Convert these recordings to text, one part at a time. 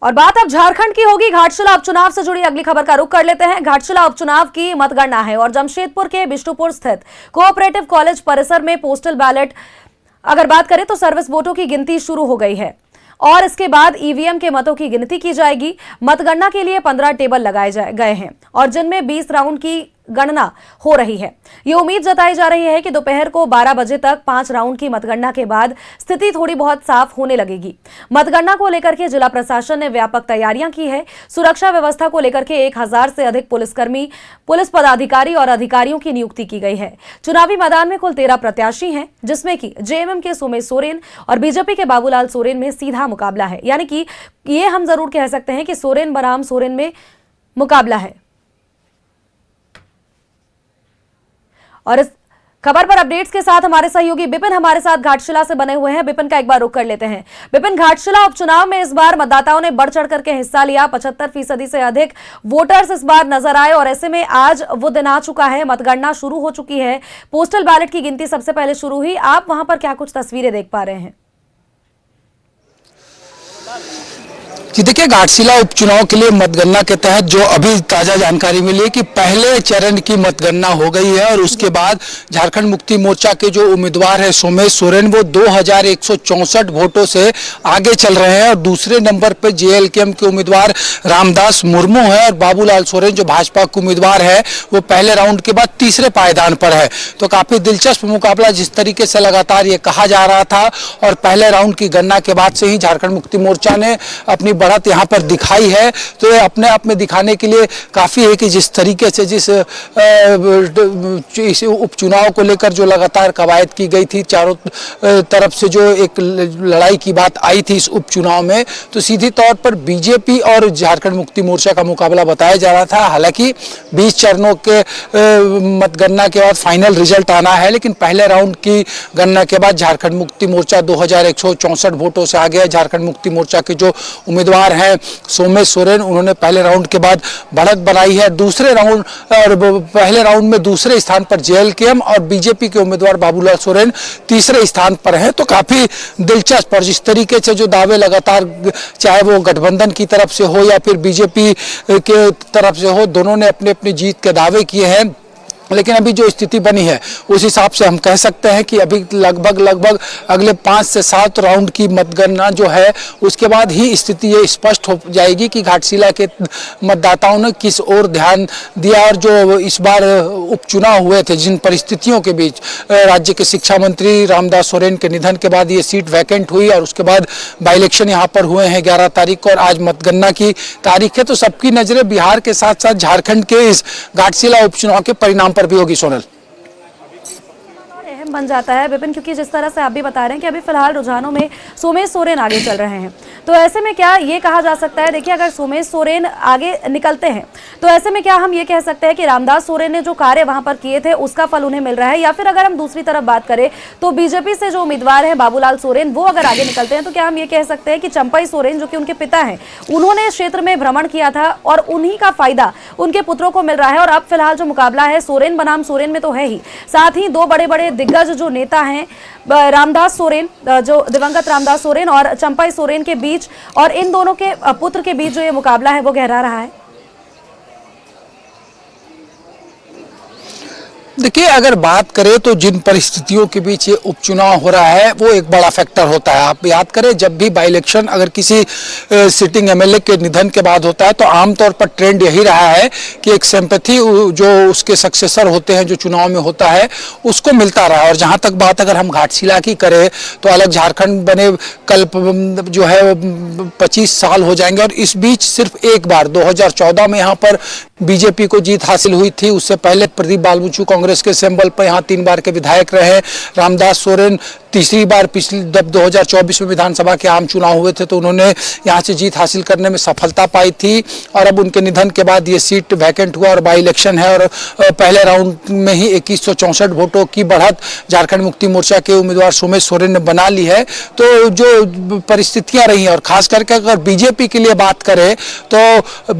और बात अब झारखंड की होगी। घाटशिला उपचुनाव से जुड़ी अगली खबर का रुख कर लेते हैं। घाटशिला उपचुनाव की मतगणना है और जमशेदपुर के बिष्टुपुर स्थित कोऑपरेटिव कॉलेज परिसर में पोस्टल बैलेट अगर बात करें तो सर्विस वोटों की गिनती शुरू हो गई है और इसके बाद ईवीएम के मतों की गिनती की जाएगी। मतगणना के लिए 15 टेबल लगाए गए हैं और जिनमें 20 राउंड की गणना हो रही है। ये उम्मीद जताई जा रही है कि दोपहर को 12 बजे तक 5 राउंड की मतगणना के बाद स्थिति थोड़ी बहुत साफ होने लगेगी। मतगणना को लेकर के जिला प्रशासन ने व्यापक तैयारियां की है। सुरक्षा व्यवस्था को लेकर के 1000 से अधिक पुलिसकर्मी, पुलिस पदाधिकारी और अधिकारियों की नियुक्ति की गई है। चुनावी मैदान में कुल 13 प्रत्याशी हैं, जिसमें कि जेएमएम के सोमेश सोरेन और बीजेपी के बाबूलाल सोरेन में सीधा मुकाबला है। यानी कि ये हम जरूर कह सकते हैं कि सोरेन बनाम सोरेन में मुकाबला है। और इस खबर पर अपडेट्स के साथ हमारे सहयोगी बिपिन हमारे साथ घाटशिला से बने हुए हैं। बिपिन का एक बार रुख कर लेते हैं। बिपिन, घाटशिला उपचुनाव में इस बार मतदाताओं ने बढ़ चढ़ करके हिस्सा लिया। 75% से अधिक वोटर्स इस बार नजर आए और ऐसे में आज वो दिन आ चुका है, मतगणना शुरू हो चुकी है, पोस्टल बैलेट की गिनती सबसे पहले शुरू हुई। आप वहां पर क्या कुछ तस्वीरें देख पा रहे हैं? जी देखिए, घाटशिला उपचुनाव के लिए मतगणना के तहत जो अभी ताजा जानकारी मिली है कि पहले चरण की मतगणना हो गई है और उसके बाद झारखंड मुक्ति मोर्चा के जो उम्मीदवार है सोमेश सोरेन, वो 2164 वोटों से आगे चल रहे हैं और दूसरे नंबर पर जेएलकेएम के उम्मीदवार रामदास मुर्मू है और बाबूलाल सोरेन जो भाजपा के उम्मीदवार है वो पहले राउंड के बाद तीसरे पायदान पर है। तो काफी दिलचस्प मुकाबला जिस तरीके से लगातार ये कहा जा रहा था और पहले राउंड की गणना के बाद से ही झारखंड मुक्ति मोर्चा ने अपनी बढ़त यहाँ पर दिखाई है। तो ये अपने आप में दिखाने के लिए काफी है कि जिस तरीके से इस उपचुनाव को लेकर जो लगातार कवायद की गई थी, चारों तरफ से जो एक लड़ाई की बात आई थी इस उपचुनाव में, तो सीधी तौर पर बीजेपी और झारखंड मुक्ति मोर्चा का मुकाबला बताया जा रहा था। हालांकि 20 चरणों के मतगणना के बाद फाइनल रिजल्ट आना है, लेकिन पहले राउंड की गणना के बाद झारखंड मुक्ति मोर्चा 2164 वोटों से आगे है। झारखंड मुक्ति मोर्चा के जो उम्मीदवार हैं सोमेश सोरेन, उन्होंने पहले राउंड के बाद बढ़त बनाई है। दूसरे राउंड और पहले राउंड में दूसरे स्थान पर जेएलकेएम और बीजेपी के उम्मीदवार बाबूलाल सोरेन तीसरे स्थान पर हैं। तो काफी दिलचस्प और जिस तरीके से जो दावे लगातार चाहे वो गठबंधन की तरफ से हो या फिर बीजेपी के तरफ से हो, दोनों ने अपने अपनी जीत के दावे किए हैं। लेकिन अभी जो स्थिति बनी है उस हिसाब से हम कह सकते हैं कि अभी लगभग अगले 5 से 7 राउंड की मतगणना जो है उसके बाद ही स्थिति ये स्पष्ट हो जाएगी कि घाटशिला के मतदाताओं ने किस ओर ध्यान दिया। और जो इस बार उपचुनाव हुए थे, जिन परिस्थितियों के बीच राज्य के शिक्षा मंत्री रामदास सोरेन के निधन के बाद ये सीट वैकेंट हुई और उसके बाद बाई इलेक्शन यहाँ पर हुए हैं 11 तारीख को और आज मतगणना की तारीख है। तो सबकी नजरें बिहार के साथ साथ झारखंड के इस घाटशिला उपचुनाव के परिणाम पर भी होगी। सोनल, अहम बन जाता है विपिन, क्योंकि जिस तरह से आप भी बता रहे हैं कि अभी फिलहाल रुझानों में सोमेश सोरेन आगे चल रहे हैं, तो ऐसे में क्या ये कहा जा सकता है, देखिए अगर सोमेश सोरेन आगे निकलते हैं तो ऐसे में क्या हम ये कह सकते हैं कि रामदास सोरेन ने जो कार्य वहां पर किए थे उसका फल उन्हें मिल रहा है, या फिर अगर हम दूसरी तरफ बात करें तो बीजेपी से जो उम्मीदवार है बाबूलाल सोरेन, वो अगर आगे निकलते हैं तो क्या हम ये कह सकते हैं कि चंपई सोरेन जो कि उनके पिता हैं, उन्होंने क्षेत्र में भ्रमण किया था और उन्हीं का फायदा उनके पुत्रों को मिल रहा है। और अब फिलहाल जो मुकाबला है सोरेन बनाम सोरेन में तो है ही, साथ ही दो बड़े बड़े दिग्गज जो नेता हैं रामदास सोरेन, जो दिवंगत रामदास सोरेन और चंपई सोरेन के बीच और इन दोनों के पुत्र के बीच जो ये मुकाबला है वो गहरा रहा है। देखिए, अगर बात करें तो जिन परिस्थितियों के बीच ये उपचुनाव हो रहा है वो एक बड़ा फैक्टर होता है। आप याद करें, जब भी बाई इलेक्शन अगर किसी सिटिंग एमएलए के निधन के बाद होता है तो आमतौर पर ट्रेंड यही रहा है कि एक सिंपैथी जो उसके सक्सेसर होते हैं जो चुनाव में होता है उसको मिलता रहा। और जहाँ तक बात अगर हम घाटशिला की करें तो अलग झारखंड बने कल जो है 25 साल हो जाएंगे और इस बीच सिर्फ एक बार 2014 में यहाँ पर बीजेपी को जीत हासिल हुई थी। उससे पहले प्रदीप बालमुचू कांग्रेस के सिंबल पर यहाँ 3 बार के विधायक रहे। रामदास सोरेन तीसरी बार पिछली 2024 में विधानसभा के आम चुनाव हुए थे तो उन्होंने यहाँ से जीत हासिल करने में सफलता पाई थी और अब उनके निधन के बाद ये सीट वैकेंट हुआ और बाई इलेक्शन है और पहले राउंड में ही 2164 वोटों की बढ़त झारखंड मुक्ति मोर्चा के उम्मीदवार सोमेश सोरेन ने बना ली है। तो जो परिस्थितियां रही हैं और खास करके अगर बीजेपी के लिए बात करें तो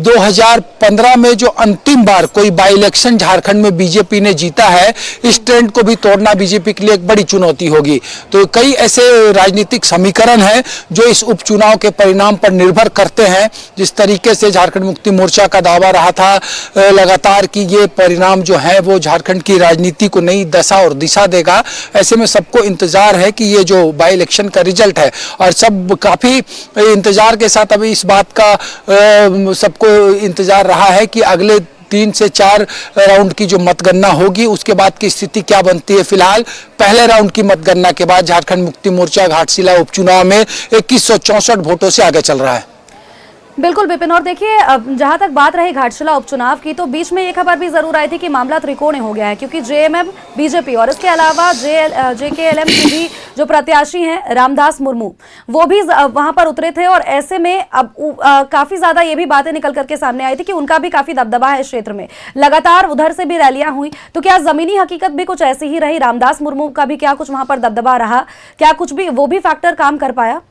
2015 में जो अंतिम बार कोई बाई इलेक्शन झारखंड में बीजेपी ने जीता जीता है, इस ट्रेंड को भी तोड़ना बीजेपी के लिए एक बड़ी चुनौती होगी। तो कई ऐसे राजनीतिक समीकरण हैं जो इस उपचुनाव के परिणाम पर निर्भर करते हैं। जिस तरीके से झारखंड मुक्ति मोर्चा का दावा रहा था लगातार कि ये परिणाम जो है वो झारखंड की राजनीति को नई दशा और दिशा देगा, ऐसे में सबको इंतजार है कि ये जो बाई इलेक्शन का रिजल्ट है, और सब काफी इंतजार के साथ अभी इस बात का सबको इंतजार रहा है कि अगले 3 से 4 राउंड की जो मतगणना होगी उसके बाद की स्थिति क्या बनती है। फिलहाल पहले राउंड की मतगणना के बाद झारखंड मुक्ति मोर्चा घाटशिला उपचुनाव में 2164 वोटों से आगे चल रहा है। बिल्कुल विपिन, और देखिए जहां तक बात रही घाटशिला उपचुनाव की, तो बीच में ये खबर भी जरूर आई थी कि मामला त्रिकोणीय हो गया है, क्योंकि जेएमएम, बीजेपी और इसके अलावा जेकेएलएम की भी जो प्रत्याशी हैं रामदास मुर्मू, वो भी वहां पर उतरे थे। और ऐसे में अब काफी ज्यादा ये भी बातें निकल करके सामने आई थी कि उनका भी काफी दबदबा है इस क्षेत्र में, लगातार उधर से भी रैलियां हुई। तो क्या जमीनी हकीकत भी कुछ ऐसी ही रही? रामदास मुर्मू का भी क्या कुछ वहां पर दबदबा रहा? क्या कुछ भी वो भी फैक्टर काम कर पाया?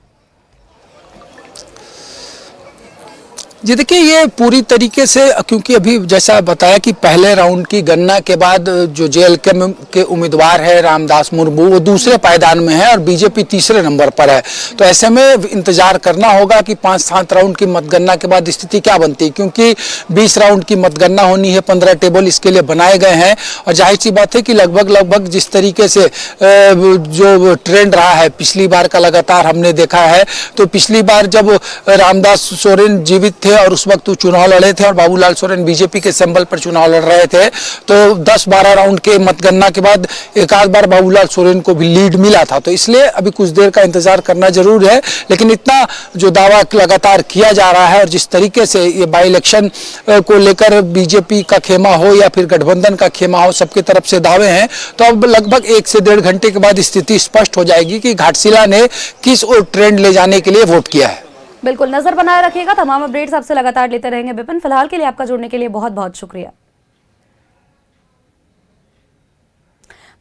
जी देखिए, ये पूरी तरीके से, क्योंकि अभी जैसा बताया कि पहले राउंड की गणना के बाद जो जेएलके के उम्मीदवार है रामदास मुर्मू, वो दूसरे पायदान में है और बीजेपी तीसरे नंबर पर है। तो ऐसे में इंतजार करना होगा कि 5-7 राउंड की मतगणना के बाद स्थिति क्या बनती है, क्योंकि 20 राउंड की मतगणना होनी है, 15 टेबल इसके लिए बनाए गए हैं। और जाहिर सी बात है कि लगभग जिस तरीके से जो ट्रेंड रहा है पिछली बार का लगातार हमने देखा है, तो पिछली बार जब रामदास सोरेन जीवित थे और उस वक्त चुनाव लड़े थे और बाबूलाल सोरेन बीजेपी के सिंबल पर चुनाव लड़ रहे थे, तो 10-12 राउंड के मतगणना के बाद एक आध बार बाबूलाल सोरेन को भी लीड मिला था। तो इसलिए अभी कुछ देर का इंतजार करना जरूर है। लेकिन इतना जो दावा लगातार किया जा रहा है और जिस तरीके से ये बाई इलेक्शन को लेकर बीजेपी का खेमा हो या फिर गठबंधन का खेमा हो, सबकी तरफ से दावे हैं, तो अब लगभग 1 से 1.5 घंटे के बाद स्थिति स्पष्ट हो जाएगी कि घाटशिला ने किस और ट्रेंड ले जाने के लिए वोट किया है। बिल्कुल, नजर बनाए रखिएगा, तमाम अपडेट्स आपसे लगातार लेते रहेंगे विपिन। फिलहाल के लिए आपका जुड़ने के लिए बहुत बहुत शुक्रिया।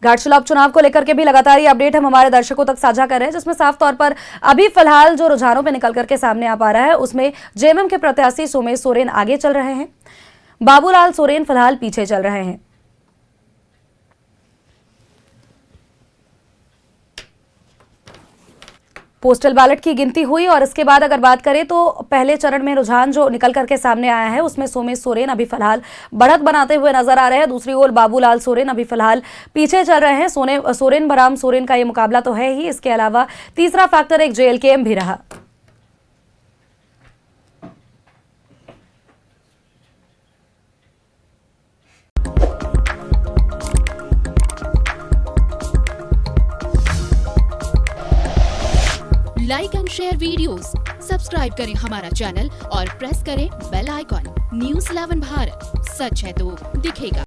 घाटशिला उपचुनाव को लेकर के भी लगातार ये अपडेट हम हमारे दर्शकों तक साझा कर रहे हैं, जिसमें साफ तौर पर अभी फिलहाल जो रुझानों पे निकल करके सामने आ पा रहा है उसमें जेएमएम के प्रत्याशी सोमेश सोरेन आगे चल रहे हैं, बाबूलाल सोरेन फिलहाल पीछे चल रहे हैं। पोस्टल बैलेट की गिनती हुई और इसके बाद अगर बात करें तो पहले चरण में रुझान जो निकल करके सामने आया है उसमें सोमेश सोरेन अभी फिलहाल बढ़त बनाते हुए नजर आ रहे हैं। दूसरी ओर बाबूलाल सोरेन अभी फिलहाल पीछे चल रहे हैं। सोरेन बराम सोरेन का ये मुकाबला तो है ही, इसके अलावा तीसरा फैक्टर एक जेएलकेएम भी रहा। Like and share videos, subscribe करें हमारा चैनल और प्रेस करें बेल आइकॉन। न्यूज़ 11 भारत, सच है तो दिखेगा।